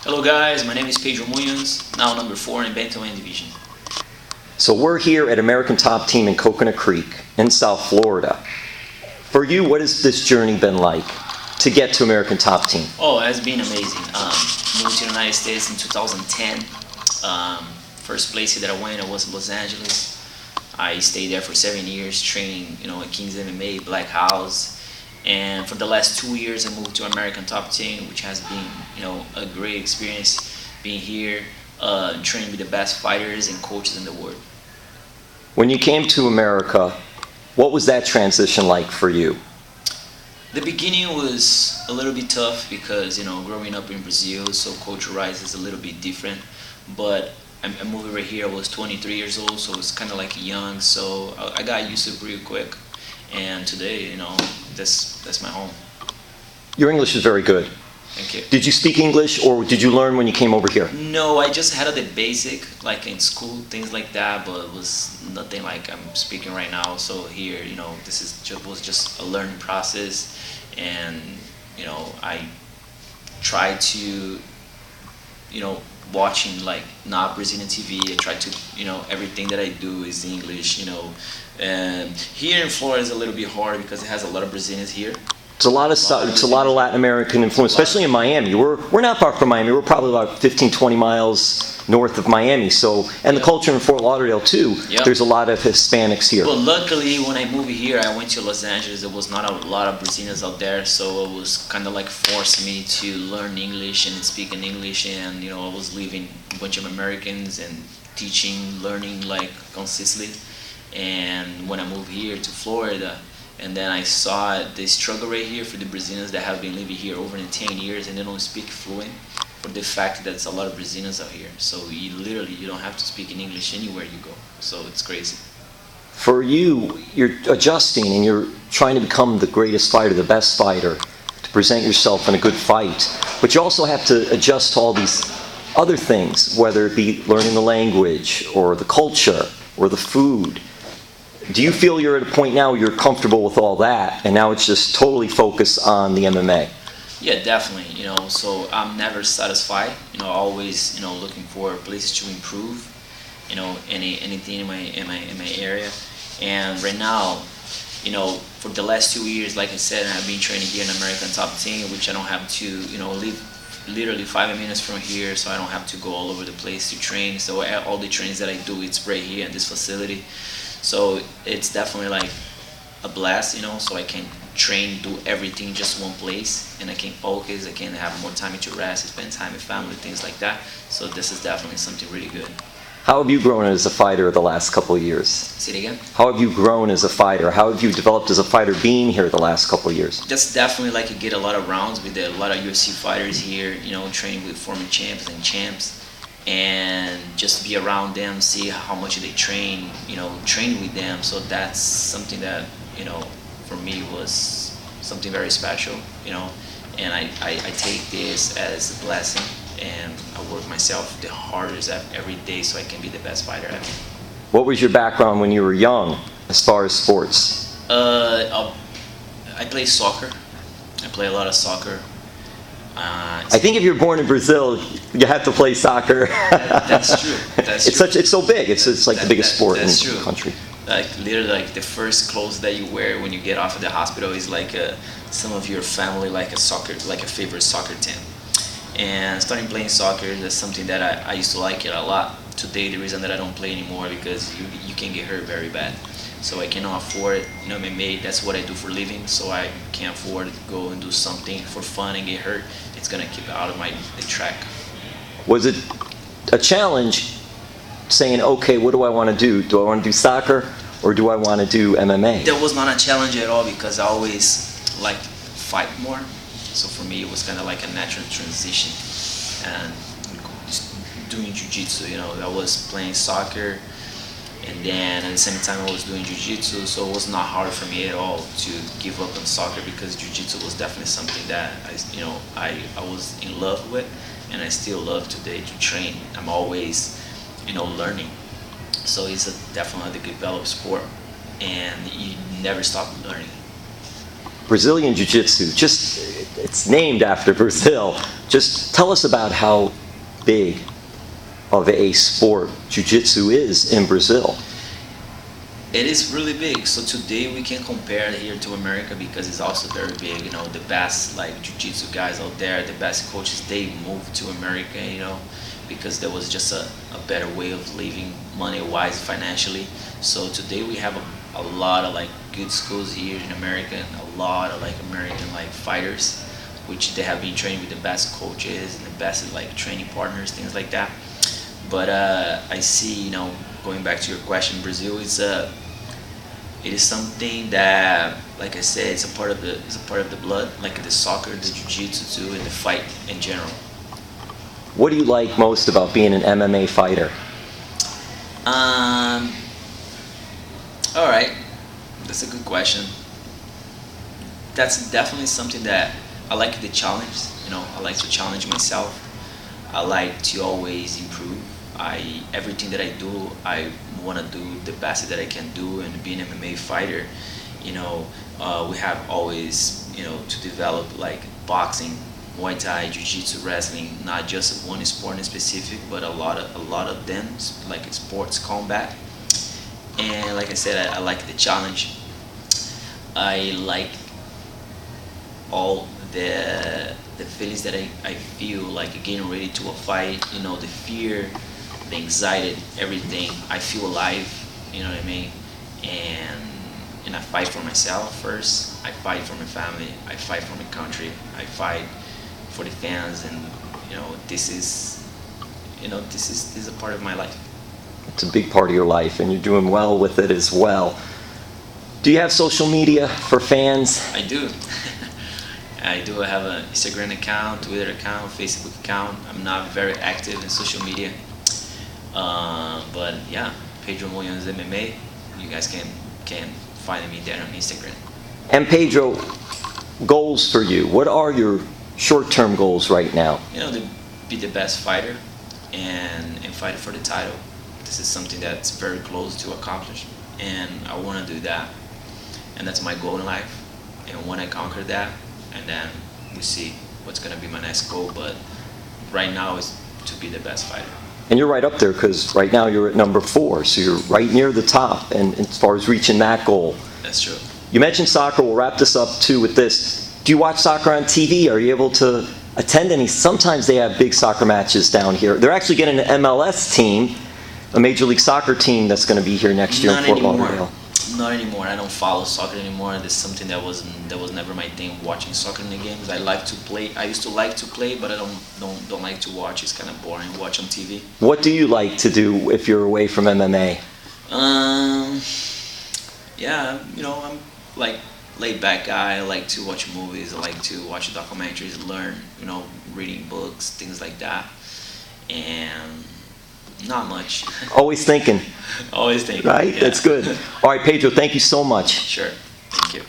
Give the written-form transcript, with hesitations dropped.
Hello guys, my name is Pedro Munhoz, now number 4 in Bantamweight Division. So we're here at American Top Team in Coconut Creek in South Florida. For you, what has this journey been like to get to American Top Team? Oh, it has been amazing. Moved to the United States in 2010. First place that I went was Los Angeles. I stayed there for 7 years training, at King's MMA, Black House. And for the last 2 years, I moved to American Top Team, which has been, a great experience being here, training with the best fighters and coaches in the world. When you came to America, what was that transition like for you? The beginning was a little bit tough because, growing up in Brazil, so culture-wise is a little bit different. But I moved over here, I was 23 years old, so it's kind of like young, so I got used to it pretty quick. And today, that's my home. Your English is very good. Thank you. Did you speak English or did you learn when you came over here? No, I just had the basic, like in school, things like that, but it was nothing like I'm speaking right now. So here, was just a learning process, and I try to, watching like not Brazilian TV. I try to, everything that I do is English, And here in Florida is a little bit hard because it has a lot of Brazilians here. It's a lot of Latin American influence, especially in Miami. We're not far from Miami. We're probably about 15, 20 miles north of Miami. So, and the culture in Fort Lauderdale too. Yep. There's a lot of Hispanics here. But luckily, when I moved here, I went to Los Angeles. There was not a lot of Brazilians out there, so it was kind of like forced me to learn English and speak in English. And I was living a bunch of Americans and teaching, learning like consistently. And when I moved here to Florida, and then I saw the struggle right here for the Brazilians that have been living here over 10 years and they don't speak fluent, for the fact that there's a lot of Brazilians out here. So you don't have to speak in English anywhere you go. So it's crazy. For you, you're adjusting and you're trying to become the greatest fighter, the best fighter, to present yourself in a good fight. But you also have to adjust to all these other things, whether it be learning the language or the culture or the food. Do you feel you're at a point now where you're comfortable with all that, and now it's just totally focused on the MMA? Yeah, definitely. So I'm never satisfied. Always, looking for places to improve. Anything in my area. And right now, for the last 2 years, like I said, I've been training here in American Top Team, which I don't have to, live literally 5 minutes from here, so I don't have to go all over the place to train. So all the trainings that I do, it's right here in this facility. So it's definitely like a blast, so I can train, do everything in just one place, and I can focus, I can have more time to rest, spend time with family, things like that. So this is definitely something really good. How have you grown as a fighter the last couple of years? Say it again? How have you grown as a fighter? How have you developed as a fighter being here the last couple of years? That's definitely like you get a lot of rounds with a lot of UFC fighters here, training with former champs and champs. And just be around them, see how much they train, train with them. So that's something that, for me was something very special, and I take this as a blessing, and I work myself the hardest every day so I can be the best fighter ever. What was your background when you were young as far as sports? I play soccer. I play a lot of soccer. I think if you're born in Brazil, you have to play soccer. That's true. It's so big. It's like the biggest sport in the country. Like literally, like the first clothes that you wear when you get off of the hospital is like some of your family, like a favorite soccer team. And starting playing soccer, that's something that I used to like it a lot. Today, the reason that I don't play anymore because you can get hurt very bad. So I cannot afford, MMA, that's what I do for a living, so I can't afford to go and do something for fun and get hurt. It's going to keep it out of the track. Was it a challenge saying, okay, what do I want to do? Do I want to do soccer or do I want to do MMA? That was not a challenge at all because I always liked fight more. So for me, it was kind of like a natural transition. And just doing Jiu-Jitsu, I was playing soccer, and then at the same time I was doing Jiu-Jitsu, so it was not hard for me at all to give up on soccer because Jiu-Jitsu was definitely something that I was in love with, and I still love today to train. I'm always, learning. So it's definitely a developed sport, and you never stop learning. Brazilian Jiu-Jitsu, just it's named after Brazil. Just tell us about how big of a sport Jiu-Jitsu is in Brazil. It is really big. So today we can compare it here to America because it's also very big. You know, the best like Jiu-Jitsu guys out there, the best coaches, they moved to America, you know, because there was just a better way of living money-wise, financially. So today we have a lot of like good schools here in America, and a lot of like American like fighters, which they have been training with the best coaches and the best like training partners, things like that. But I see, you know, going back to your question, Brazil is it is something that, like I said, it's a part of the blood, like the soccer, the jiu-jitsu too, and the fight in general. What do you like most about being an MMA fighter? All right, that's a good question. That's definitely something that I like, the challenge. You know, I like to challenge myself. I like to always improve. Everything that I do, I want to do the best that I can do, and being an MMA fighter, you know, we have always, you know, to develop like boxing, Muay Thai, Jiu-Jitsu, wrestling, not just one sport in specific, but a lot of them, like sports combat. And like I said, I like the challenge. I like all the feelings that I feel like getting ready to a fight, you know, the fear, the anxiety, everything. I feel alive, you know what I mean? And I fight for myself first. I fight for my family. I fight for my country. I fight for the fans, and you know, this is a part of my life. It's a big part of your life, and you're doing well with it as well. Do you have social media for fans? I do. I do have an Instagram account, Twitter account, Facebook account. I'm not very active in social media. But yeah, Pedro Munhoz MMA. You guys can find me there on Instagram. And Pedro, goals for you. What are your short-term goals right now? You know, to be the best fighter and fight for the title. This is something that's very close to accomplish, and I want to do that. And that's my goal in life. And when I conquer that, and then we see what's going to be my next goal. But right now is to be the best fighter. And you're right up there, because right now you're at number 4, so you're right near the top. And as far as reaching that goal, that's true. You mentioned soccer. We'll wrap this up too with this. Do you watch soccer on TV? Are you able to attend any? Sometimes they have big soccer matches down here. They're actually getting an MLS team, a Major League Soccer team that's going to be here next year in Fort Lauderdale. Not anymore. I don't follow soccer anymore. That's something that was never my thing. Watching soccer in the games. I like to play. I used to like to play, but I don't like to watch. It's kind of boring. Watch on TV. What do you like to do if you're away from MMA? Yeah, you know, I'm like laid back guy. I like to watch movies. I like to watch documentaries, learn. You know, reading books, things like that, and. Not much. Always thinking. Always thinking. Right? Yeah. That's good. All right, Pedro, thank you so much. Sure. Thank you.